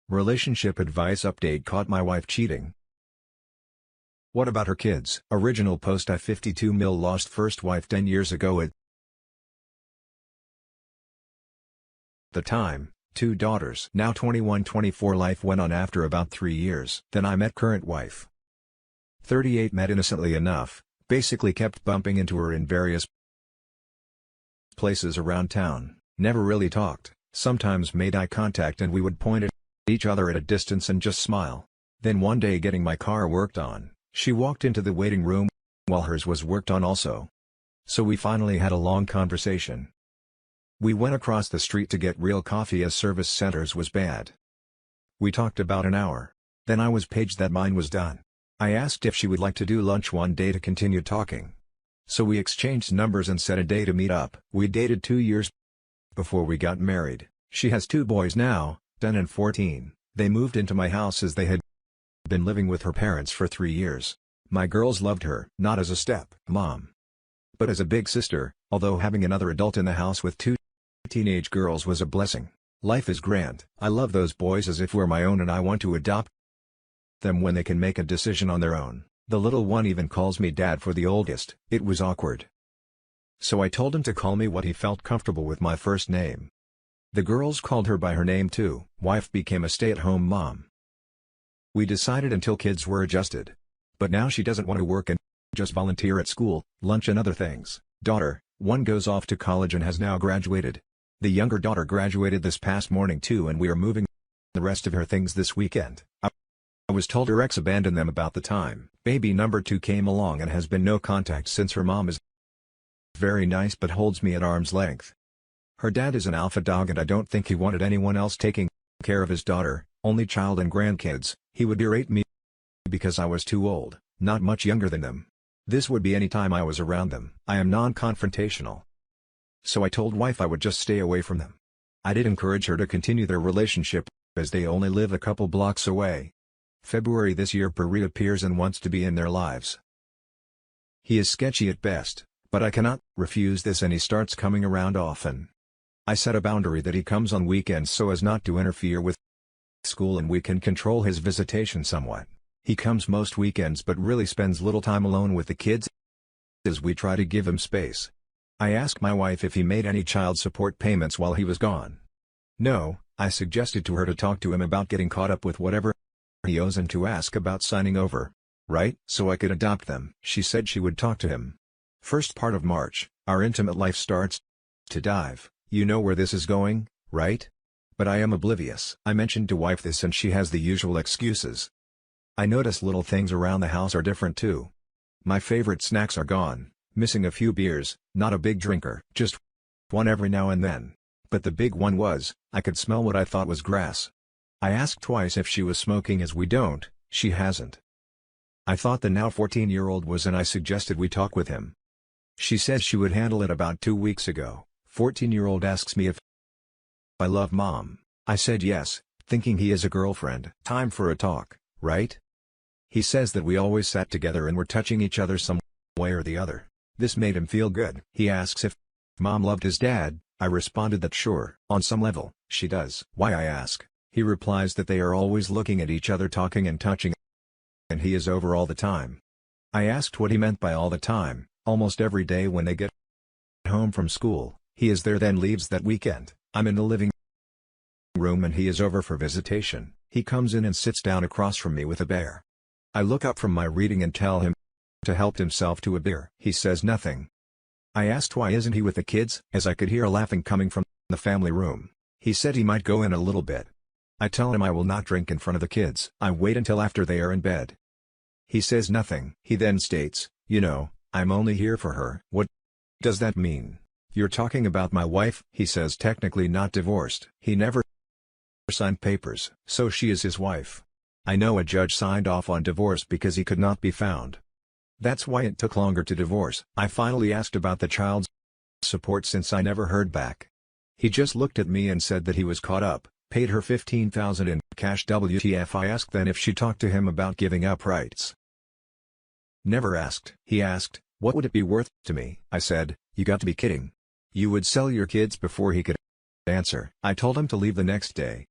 Relationship advice update: caught my wife cheating. What about her kids? Original post: I 52 mil lost first wife 10 years ago. At the time, 2 daughters. Now 21-24. Life went on after about 3 years. Then I met current wife. 38. Met innocently enough, basically kept bumping into her in various places around town. Never really talked, sometimes made eye contact and we would point at each other at a distance and just smile. Then one day, getting my car worked on, she walked into the waiting room while hers was worked on also. So we finally had a long conversation. We went across the street to get real coffee as service centers was bad. We talked about an hour. Then I was paged that mine was done. I asked if she would like to do lunch one day to continue talking. So we exchanged numbers and set a day to meet up. We dated 2 years before we got married. She has 2 boys now, 10 and 14. They moved into my house as they had been living with her parents for 3 years. My girls loved her, not as a step-mom, but as a big sister, although having another adult in the house with 2 teenage girls was a blessing. Life is grand. I love those boys as if we're my own and I want to adopt them when they can make a decision on their own. The little one even calls me dad for the oldest. It was awkward. So I told him to call me what he felt comfortable with, my first name. The girls called her by her name too. Wife became a stay-at-home mom. We decided until kids were adjusted. But now she doesn't want to work and just volunteer at school, lunch and other things. Daughter, 1 goes off to college and has now graduated. The younger daughter graduated this past morning too, and we are moving the rest of her things this weekend. I was told her ex abandoned them about the time. Baby number 2 came along and has been no contact since. Her mom is very nice but holds me at arm's length. Her dad is an alpha dog and I don't think he wanted anyone else taking care of his daughter, only child and grandkids. He would berate me because I was too old, not much younger than them. This would be any time I was around them. I am non-confrontational. So I told wife I would just stay away from them. I did encourage her to continue their relationship, as they only live a couple blocks away. February this year, Per reappears and wants to be in their lives. He is sketchy at best, but I cannot refuse this and he starts coming around often. I set a boundary that he comes on weekends so as not to interfere with school and we can control his visitation somewhat. He comes most weekends but really spends little time alone with the kids as we try to give him space. I asked my wife if he made any child support payments while he was gone. No, I suggested to her to talk to him about getting caught up with whatever he owes and to ask about signing over, right, so I could adopt them. She said she would talk to him. First part of March, our intimate life starts to dive. You know where this is going, right? But I am oblivious. I mentioned to wife this and she has the usual excuses. I notice little things around the house are different too. My favorite snacks are gone, missing a few beers, not a big drinker, just one every now and then. But the big one was, I could smell what I thought was grass. I asked twice if she was smoking as we don't, she hasn't. I thought the now 14-year-old was and I suggested we talk with him. She says she would handle it. About 2 weeks ago, 14-year-old asks me if I love mom. I said yes, thinking he is a girlfriend. Time for a talk, right? He says that we always sat together and were touching each other some way or the other. This made him feel good. He asks if mom loved his dad. I responded that sure, on some level, she does. Why, I ask. He replies that they are always looking at each other, talking and touching, and he is over all the time. I asked what he meant by all the time. Almost every day when they get home from school, he is there, then leaves that weekend. I'm in the living room and he is over for visitation. He comes in and sits down across from me with a beer. I look up from my reading and tell him to help himself to a beer. He says nothing. I asked why isn't he with the kids, as I could hear laughing coming from the family room. He said he might go in a little bit. I tell him I will not drink in front of the kids. I wait until after they are in bed. He says nothing. He then states, you know, I'm only here for her. What does that mean? You're talking about my wife? He says technically not divorced. He never signed papers, so she is his wife. I know a judge signed off on divorce because he could not be found. That's why it took longer to divorce. I finally asked about the child's support since I never heard back. He just looked at me and said that he was caught up, paid her $15,000 in cash. WTF? I asked then if she talked to him about giving up rights. Never asked. He asked, what would it be worth to me? I said, you got to be kidding. You would sell your kids before he could answer. I told him to leave the next day.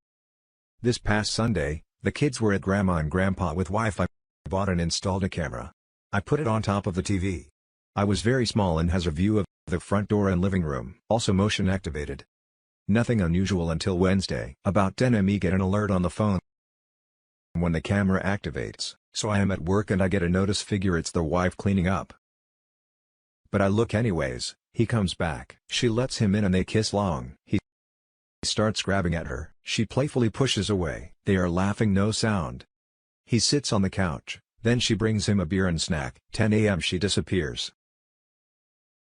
This past Sunday, the kids were at Grandma and Grandpa with Wi-Fi. I bought and installed a camera. I put it on top of the TV. I was very small and has a view of the front door and living room, also motion activated. Nothing unusual until Wednesday. About 10 am get an alert on the phone when the camera activates, so I am at work and I get a notice, figure it's the wife cleaning up. But I look anyways. He comes back. She lets him in and they kiss long. He starts grabbing at her. She playfully pushes away. They are laughing, no sound. He sits on the couch, then she brings him a beer and snack. 10 am she disappears.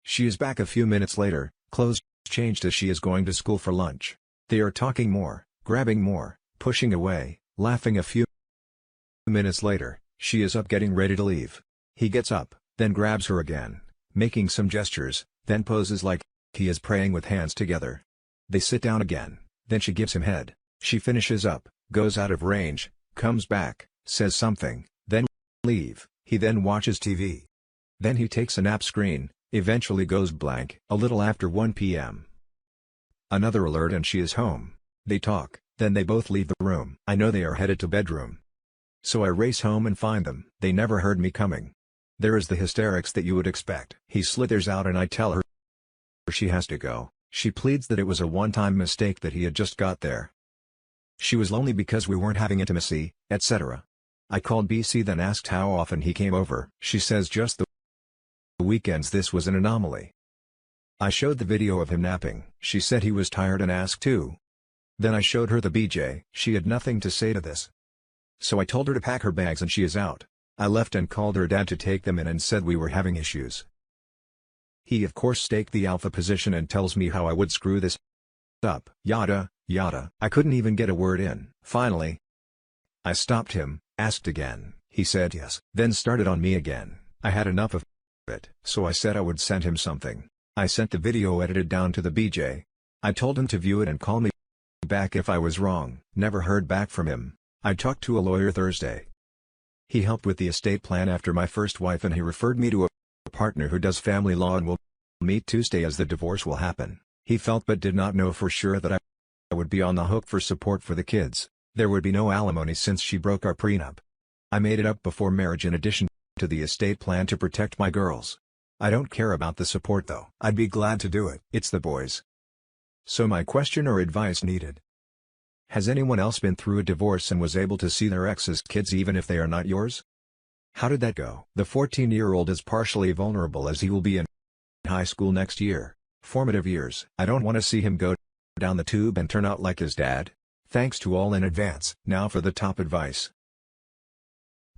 She is back a few minutes later, clothes changed as she is going to school for lunch. They are talking more, grabbing more, pushing away, laughing. A few minutes later, she is up getting ready to leave. He gets up, then grabs her again, making some gestures, then poses like he is praying with hands together. They sit down again, then she gives him head. She finishes up, goes out of range, comes back, says something, then leave. He then watches TV. Then he takes a nap screen, eventually goes blank. A little after 1 p.m. Another alert and she is home. They talk, then they both leave the room. I know they are headed to bedroom. So I race home and find them. They never heard me coming. There is the hysterics that you would expect. He slithers out and I tell her she has to go. She pleads that it was a one-time mistake, that he had just got there. She was lonely because we weren't having intimacy, etc. I called BC, then asked how often he came over. She says just the weekends. This was an anomaly. I showed the video of him napping. She said he was tired and asked too. Then I showed her the BJ. She had nothing to say to this. So I told her to pack her bags and she is out. I left and called her dad to take them in and said we were having issues. He of course staked the alpha position and tells me how I would screw this up, yada, yada. I couldn't even get a word in. Finally, I stopped him, asked again. He said yes, then started on me again. I had enough of it, so I said I would send him something. I sent the video edited down to the BJ. I told him to view it and call me back if I was wrong. Never heard back from him. I talked to a lawyer Thursday. He helped with the estate plan after my first wife and he referred me to a partner who does family law and will meet Tuesday as the divorce will happen. He felt but did not know for sure that I would be on the hook for support for the kids. There would be no alimony since she broke our prenup. I made it up before marriage in addition to the estate plan to protect my girls. I don't care about the support though. I'd be glad to do it. It's the boys. So my question or advice needed. Has anyone else been through a divorce and was able to see their ex's kids even if they are not yours? How did that go? The 14-year-old is partially vulnerable as he will be in high school next year. Formative years. I don't want to see him go down the tube and turn out like his dad. Thanks to all in advance. Now for the top advice.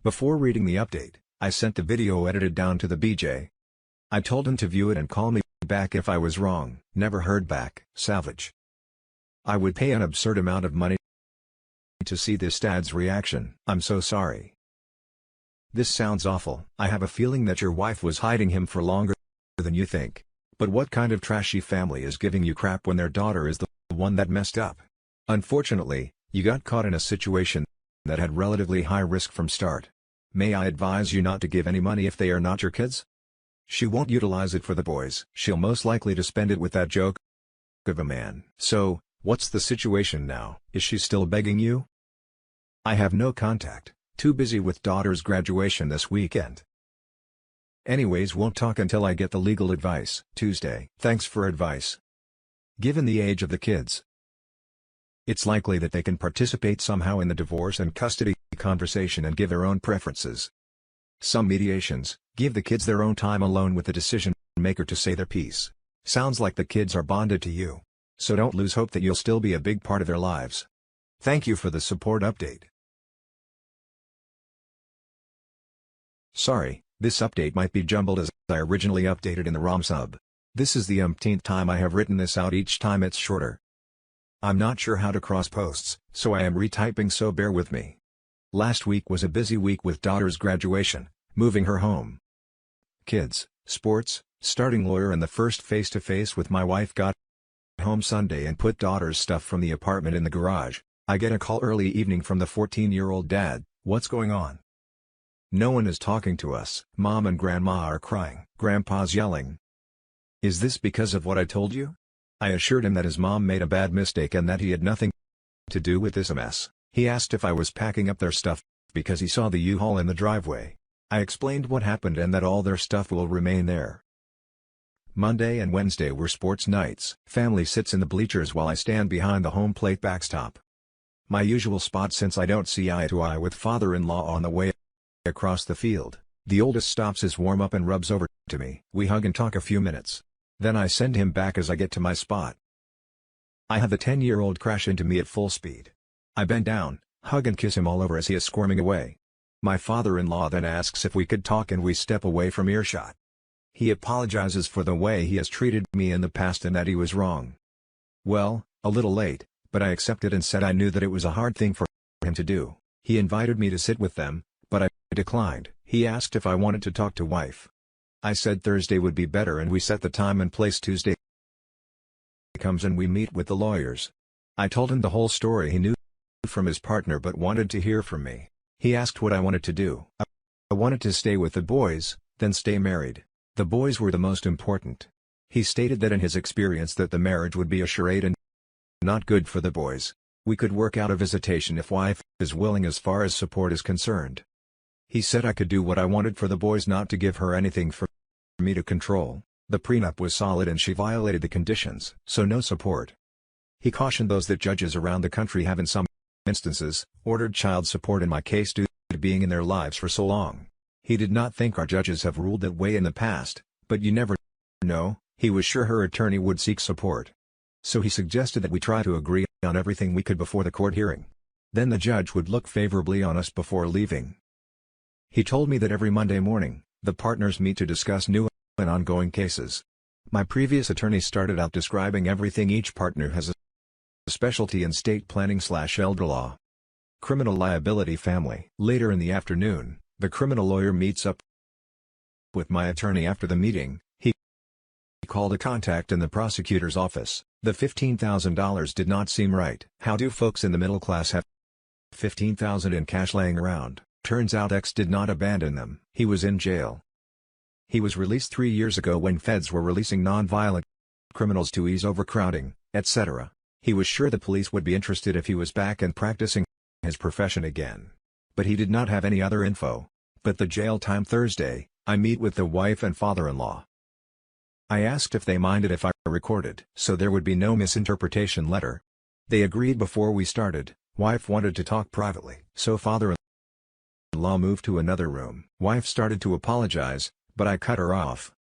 Before reading the update, I sent the video edited down to the BJ. I told him to view it and call me back if I was wrong. Never heard back. Savage. I would pay an absurd amount of money to see this dad's reaction. I'm so sorry. This sounds awful. I have a feeling that your wife was hiding him for longer than you think. But what kind of trashy family is giving you crap when their daughter is the one that messed up? Unfortunately, you got caught in a situation that had relatively high risk from start. May I advise you not to give any money if they are not your kids? She won't utilize it for the boys. She'll most likely to spend it with that joke of a man. So, what's the situation now? Is she still begging you? I have no contact, too busy with daughter's graduation this weekend. Anyways, won't talk until I get the legal advice. Tuesday. Thanks for advice. Given the age of the kids, it's likely that they can participate somehow in the divorce and custody conversation and give their own preferences. Some mediations, give the kids their own time alone with the decision maker to say their piece. Sounds like the kids are bonded to you. So don't lose hope that you'll still be a big part of their lives. Thank you for the support update. Sorry, this update might be jumbled as I originally updated in the ROM sub. This is the umpteenth time I have written this out, each time it's shorter. I'm not sure how to cross posts, so I am retyping, so bear with me. Last week was a busy week with daughter's graduation, moving her home, kids, sports, starting lawyer, and the first face-to-face with my wife. Got home Sunday and put daughter's stuff from the apartment in the garage. I get a call early evening from the 14-year-old dad. What's going on? No one is talking to us. Mom and Grandma are crying. Grandpa's yelling. Is this because of what I told you? I assured him that his mom made a bad mistake and that he had nothing to do with this mess. He asked if I was packing up their stuff, because he saw the U-Haul in the driveway. I explained what happened and that all their stuff will remain there. Monday and Wednesday were sports nights. Family sits in the bleachers while I stand behind the home plate backstop. My usual spot since I don't see eye to eye with father-in-law on the way across the field. The oldest stops his warm-up and rubs over to me. We hug and talk a few minutes. Then I send him back as I get to my spot. I have the 10-year-old crash into me at full speed. I bend down, hug and kiss him all over as he is squirming away. My father-in-law then asks if we could talk and we step away from earshot. He apologizes for the way he has treated me in the past and that he was wrong. Well, a little late, but I accepted and said I knew that it was a hard thing for him to do. He invited me to sit with them, but I declined. He asked if I wanted to talk to wife. I said Thursday would be better and we set the time and place. Tuesday comes and we meet with the lawyers. I told him the whole story he knew from his partner but wanted to hear from me. He asked what I wanted to do. I wanted to stay with the boys, then stay married. The boys were the most important. He stated that in his experience that the marriage would be a charade and not good for the boys. We could work out a visitation if wife is willing as far as support is concerned. He said I could do what I wanted for the boys, not to give her anything for me to control. The prenup was solid and she violated the conditions, so no support. He cautioned those that judges around the country have in some instances ordered child support in my case due to being in their lives for so long. He did not think our judges have ruled that way in the past, but you never know. He was sure her attorney would seek support. So he suggested that we try to agree on everything we could before the court hearing. Then the judge would look favorably on us before leaving. He told me that every Monday morning, the partners meet to discuss new and ongoing cases. My previous attorney started out describing everything each partner has a specialty in state planning/elder law, criminal liability, family. Later in the afternoon, the criminal lawyer meets up with my attorney. After the meeting, he called a contact in the prosecutor's office. The $15,000 did not seem right. How do folks in the middle class have $15,000 in cash laying around? Turns out X did not abandon them. He was in jail. He was released 3 years ago when feds were releasing non-violent criminals to ease overcrowding, etc. He was sure the police would be interested if he was back and practicing his profession again. But he did not have any other info. But the jail time Thursday, I meet with the wife and father-in-law. I asked if they minded if I recorded, so there would be no misinterpretation letter. They agreed before we started. Wife wanted to talk privately, so father-in-law moved to another room. Wife started to apologize, but I cut her off.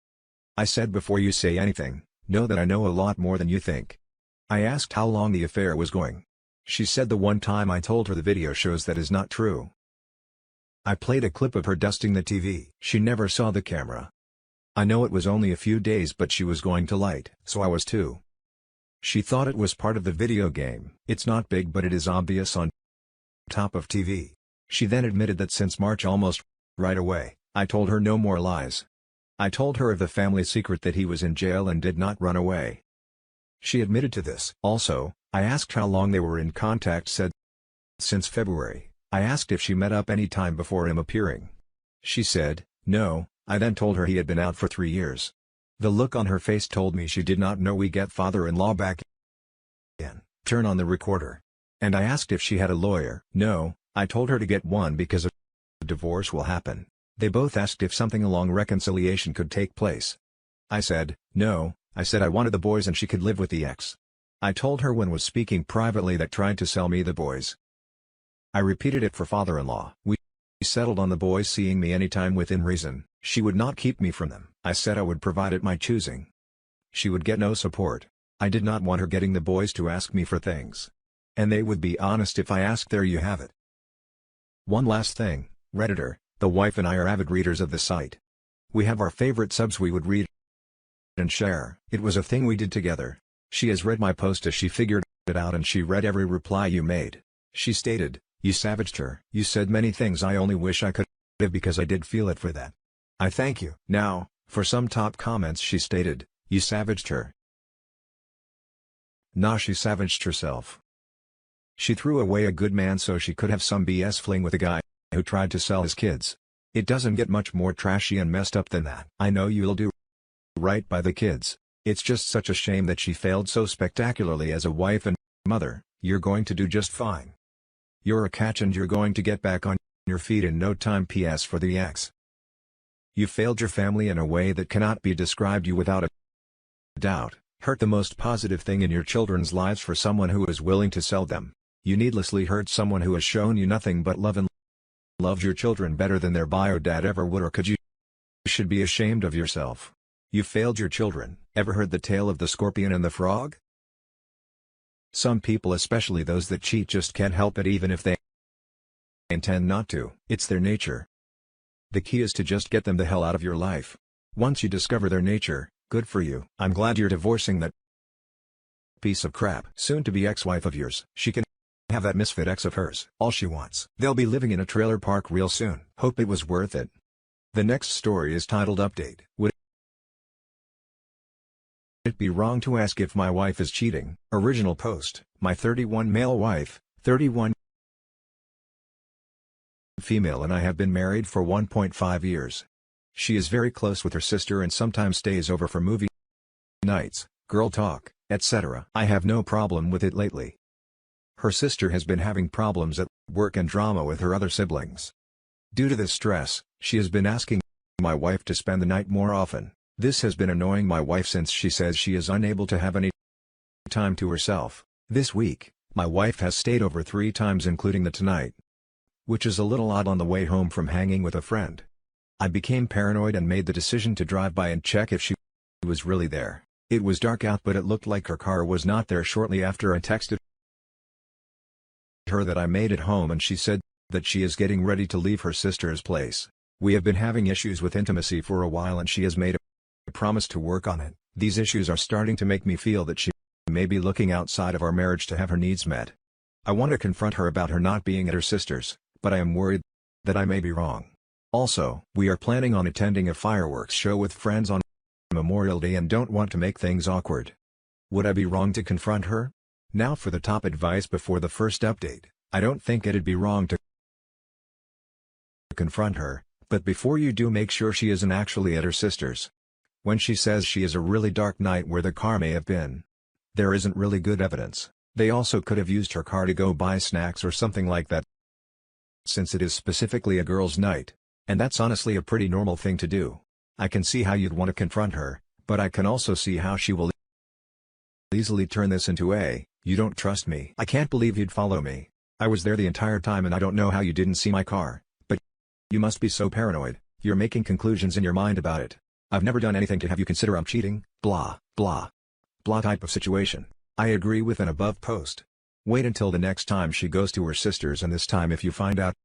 I said, before you say anything, know that I know a lot more than you think. I asked how long the affair was going. She said the one time I told her the video shows that is not true. I played a clip of her dusting the TV. She never saw the camera. I know it was only a few days, but she was going to light, so I was too. She thought it was part of the video game. It's not big, but it is obvious on top of TV. She then admitted that since March, almost right away, I told her no more lies. I told her of the family secret that he was in jail and did not run away. She admitted to this. Also, I asked how long they were in contact, said since February. I asked if she met up any time before him appearing. She said, no. I then told her he had been out for 3 years. The look on her face told me she did not know we get father-in-law back in. Turn on the recorder. And I asked if she had a lawyer. No, I told her to get one because a divorce will happen. They both asked if something along reconciliation could take place. I said, no. I said I wanted the boys and she could live with the ex. I told her when was speaking privately that tried to sell me the boys. I repeated it for father-in-law. We settled on the boys seeing me anytime within reason. She would not keep me from them. I said I would provide at my choosing. She would get no support. I did not want her getting the boys to ask me for things. And they would be honest if I asked. There you have it. One last thing, Redditor, the wife and I are avid readers of the site. We have our favorite subs we would read and share. It was a thing we did together. She has read my post as she figured it out, and she read every reply you made. She stated, you savaged her. You said many things I only wish I could have, because I did feel it for that. I thank you. Now, for some top comments. She stated, you savaged her. Nah, she savaged herself. She threw away a good man so she could have some BS fling with a guy who tried to sell his kids. It doesn't get much more trashy and messed up than that. I know you'll do right by the kids. It's just such a shame that she failed so spectacularly as a wife and mother. You're going to do just fine. You're a catch and you're going to get back on your feet in no time. PS for the ex. You failed your family in a way that cannot be described. You without a doubt hurt the most positive thing in your children's lives for someone who is willing to sell them. You needlessly hurt someone who has shown you nothing but love and loved your children better than their bio dad ever would or could. You should be ashamed of yourself. You failed your children. Ever heard the tale of the scorpion and the frog? Some people, especially those that cheat, just can't help it even if they intend not to. It's their nature. The key is to just get them the hell out of your life. Once you discover their nature, good for you. I'm glad you're divorcing that piece of crap. Soon-to-be ex-wife of yours. She can have that misfit ex of hers all she wants. They'll be living in a trailer park real soon. Hope it was worth it. The next story is titled Update. Would it be wrong to ask if my wife is cheating? Original post. My 31 male wife, 31 female, and I have been married for 1.5 years. She is very close with her sister and sometimes stays over for movie nights, girl talk, etc. I have no problem with it lately. Her sister has been having problems at work and drama with her other siblings. Due to this stress, she has been asking my wife to spend the night more often. This has been annoying my wife since she says she is unable to have any time to herself. This week, my wife has stayed over 3 times including the tonight, which is a little odd on the way home from hanging with a friend. I became paranoid and made the decision to drive by and check if she was really there. It was dark out, but it looked like her car was not there. Shortly after, I texted her that I made it home and she said that she is getting ready to leave her sister's place. We have been having issues with intimacy for a while and she has made a promise to work on it. These issues are starting to make me feel that she may be looking outside of our marriage to have her needs met. I want to confront her about her not being at her sister's, but I am worried that I may be wrong. Also, we are planning on attending a fireworks show with friends on Memorial Day and don't want to make things awkward. Would I be wrong to confront her? Now for the top advice before the first update. I don't think it'd be wrong to confront her, but before you do, make sure she isn't actually at her sister's. When she says she is a really dark night where the car may have been, there isn't really good evidence. They also could have used her car to go buy snacks or something like that, since it is specifically a girls' night. And that's honestly a pretty normal thing to do. I can see how you'd want to confront her, but I can also see how she will easily turn this into a, "You don't trust me. I can't believe you'd follow me. I was there the entire time and I don't know how you didn't see my car, but you must be so paranoid, you're making conclusions in your mind about it. I've never done anything to have you consider I'm cheating, blah, blah, blah" type of situation. I agree with an above post. Wait until the next time she goes to her sister's, and this time if you find out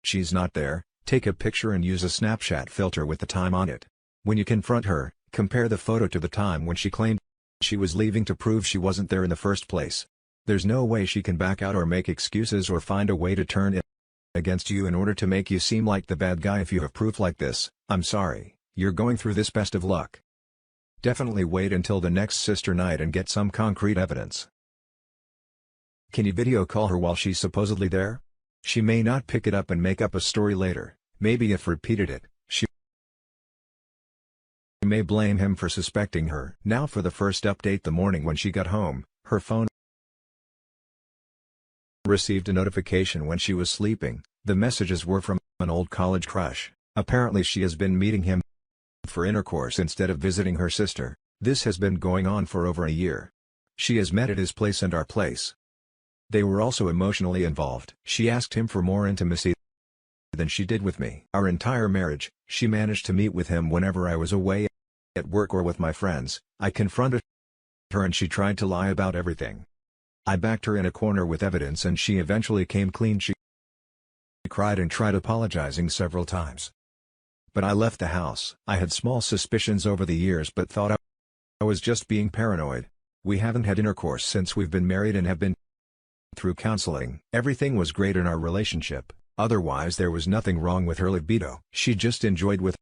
she's not there, take a picture and use a Snapchat filter with the time on it. When you confront her, compare the photo to the time when she claimed she was leaving to prove she wasn't there in the first place. There's no way she can back out or make excuses or find a way to turn it against you in order to make you seem like the bad guy if you have proof like this. I'm sorry, you're going through this. Best of luck. Definitely wait until the next sister night and get some concrete evidence. Can you video call her while she's supposedly there? She may not pick it up and make up a story later. Maybe if repeated it, she may blame him for suspecting her. Now for the first update. The morning when she got home, her phone received a notification when she was sleeping. The messages were from an old college crush. Apparently she has been meeting him for intercourse instead of visiting her sister. This has been going on for over a year. She has met at his place and our place. They were also emotionally involved. She asked him for more intimacy than she did with me. Our entire marriage, she managed to meet with him whenever I was away at work or with my friends. I confronted her and she tried to lie about everything. I backed her in a corner with evidence and she eventually came clean. She cried and tried apologizing several times. But I left the house. I had small suspicions over the years but thought I was just being paranoid. We haven't had intercourse since we've been married and have been through counseling. Everything was great in our relationship. Otherwise there was nothing wrong with her libido. She just enjoyed with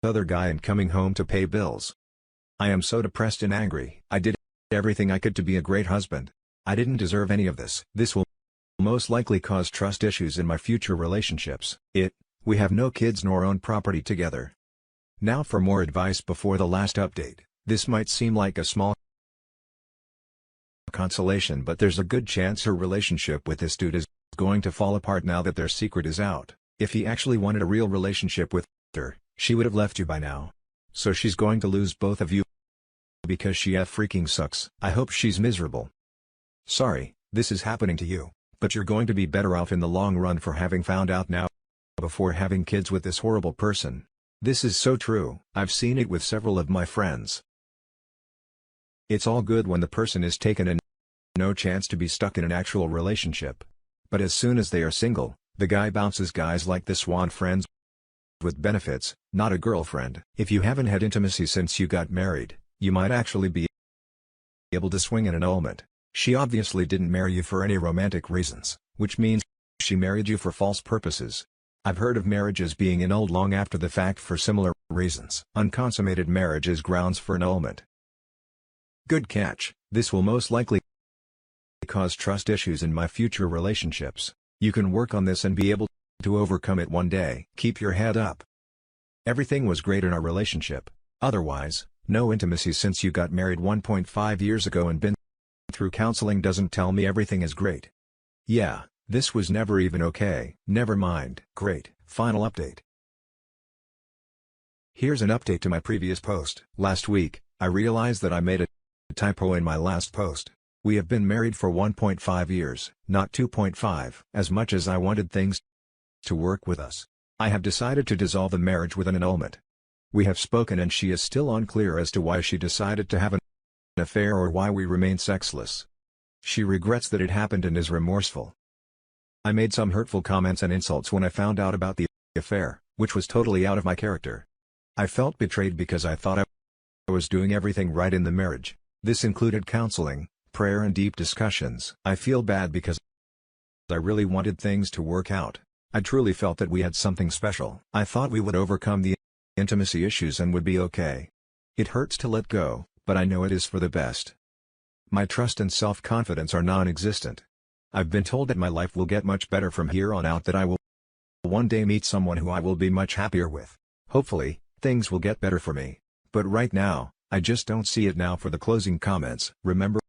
other guy and coming home to pay bills. I am so depressed and angry. I did everything I could to be a great husband. I didn't deserve any of this. This will most likely cause trust issues in my future relationships. We have no kids nor own property together. Now for more advice before the last update. This might seem like a small consolation, but there's a good chance her relationship with this dude is going to fall apart now that their secret is out. If he actually wanted a real relationship with her, she would have left you by now. So she's going to lose both of you because she freaking sucks. I hope she's miserable. Sorry, this is happening to you, but you're going to be better off in the long run for having found out now before having kids with this horrible person. This is so true. I've seen it with several of my friends. It's all good when the person is taken and no chance to be stuck in an actual relationship. But as soon as they are single, the guy bounces guys like this want friends with benefits, not a girlfriend. If you haven't had intimacy since you got married, you might actually be able to swing an annulment. She obviously didn't marry you for any romantic reasons, which means she married you for false purposes. I've heard of marriages being annulled long after the fact for similar reasons. Unconsummated marriage is grounds for annulment. Good catch. This will most likely cause trust issues in my future relationships. You can work on this and be able to overcome it one day. Keep your head up. Everything was great in our relationship. Otherwise, no intimacy since you got married 1.5 years ago and been through counseling doesn't tell me everything is great. Yeah, this was never even okay. Never mind. Great. Final update. Here's an update to my previous post. Last week, I realized that I made a typo in my last post. We have been married for 1.5 years, not 2.5. As much as I wanted things to work with us, I have decided to dissolve the marriage with an annulment. We have spoken and she is still unclear as to why she decided to have an affair or why we remain sexless. She regrets that it happened and is remorseful. I made some hurtful comments and insults when I found out about the affair, which was totally out of my character. I felt betrayed because I thought I was doing everything right in the marriage. This included counseling, prayer and deep discussions. I feel bad because I really wanted things to work out. I truly felt that we had something special. I thought we would overcome the intimacy issues and would be okay. It hurts to let go, but I know it is for the best. My trust and self-confidence are non-existent. I've been told that my life will get much better from here on out, that I will one day meet someone who I will be much happier with. Hopefully, things will get better for me. But right now, I just don't see it. Now for the closing comments. Remember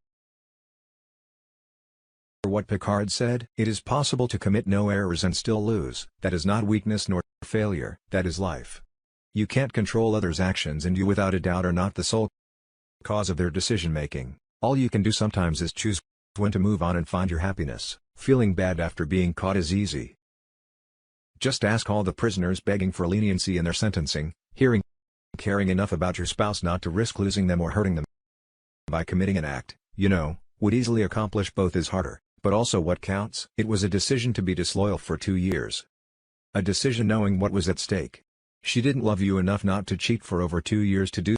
what Picard said? It is possible to commit no errors and still lose. That is not weakness nor failure. That is life. You can't control others' actions and you without a doubt are not the sole cause of their decision-making. All you can do sometimes is choose when to move on and find your happiness. Feeling bad after being caught is easy. Just ask all the prisoners begging for leniency in their sentencing, caring enough about your spouse not to risk losing them or hurting them by committing an act, would easily accomplish both is harder, but also what counts. It was a decision to be disloyal for 2 years. A decision knowing what was at stake. She didn't love you enough not to cheat for over 2 years to do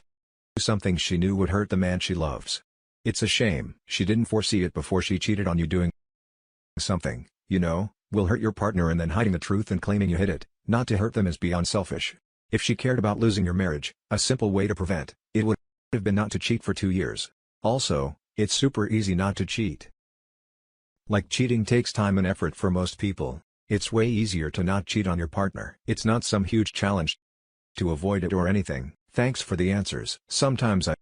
something she knew would hurt the man she loves. It's a shame. She didn't foresee it before she cheated on you. Doing something, will hurt your partner and then hiding the truth and claiming you hid it, not to hurt them, is beyond selfish. If she cared about losing your marriage, a simple way to prevent it would have been not to cheat for 2 years. Also, it's super easy not to cheat. Like cheating takes time and effort for most people, it's way easier to not cheat on your partner. It's not some huge challenge to avoid it or anything. Thanks for the answers. Sometimes I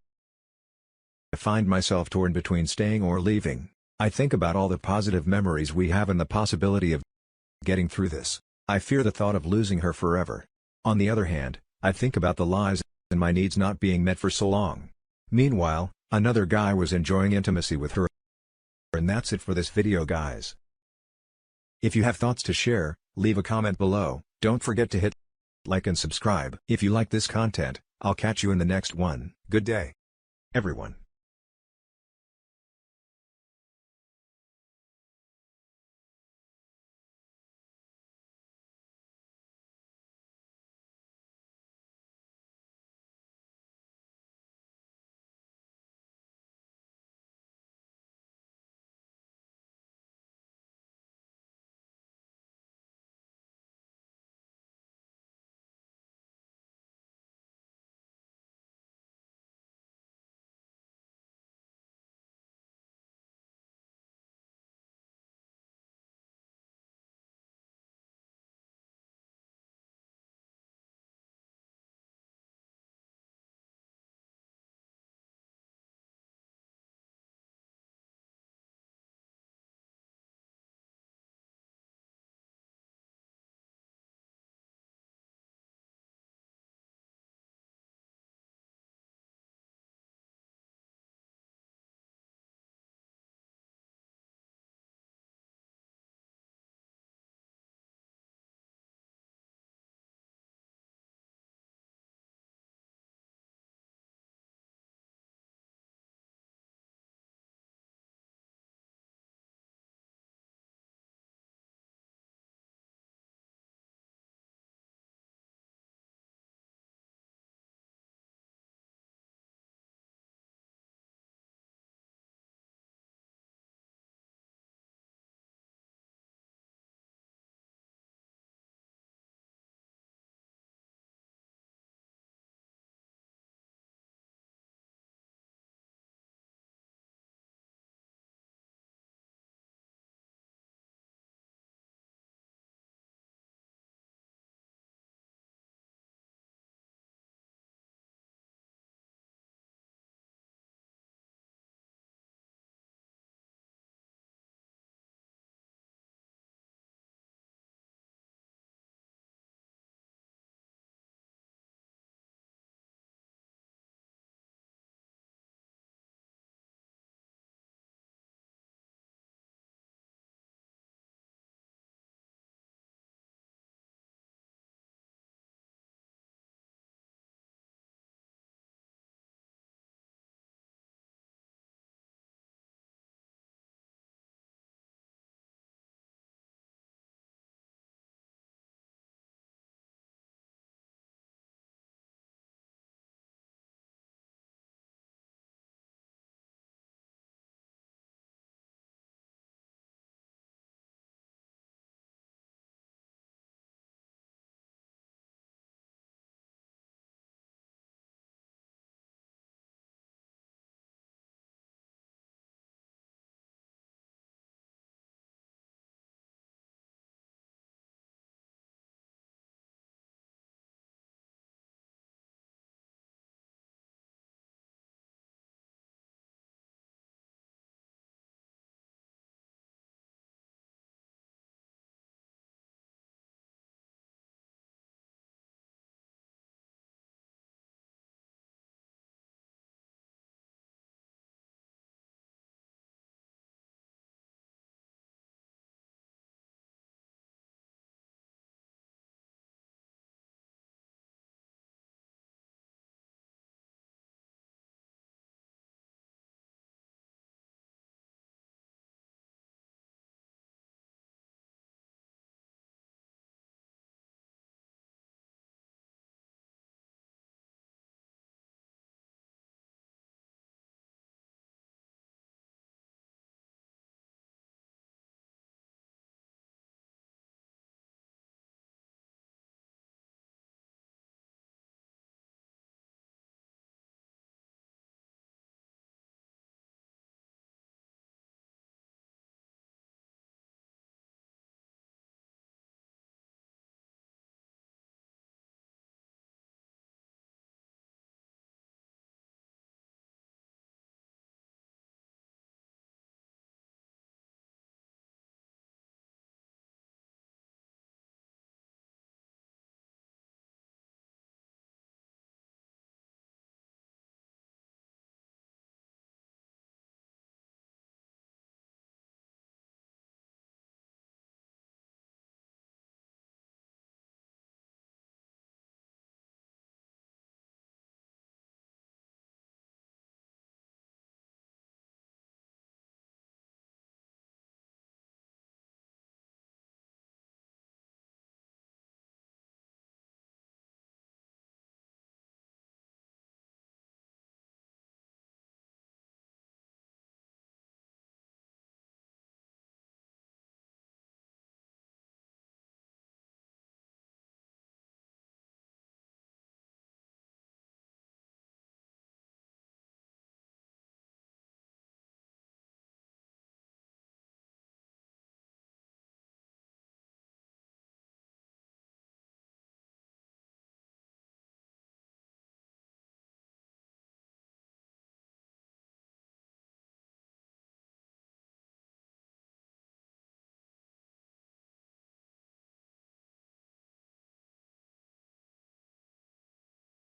find myself torn between staying or leaving. I think about all the positive memories we have and the possibility of getting through this. I fear the thought of losing her forever. On the other hand, I think about the lies and my needs not being met for so long. Meanwhile, another guy was enjoying intimacy with her. And that's it for this video, guys. If you have thoughts to share, leave a comment below. Don't forget to hit like and subscribe. If you like this content, I'll catch you in the next one. Good day, everyone.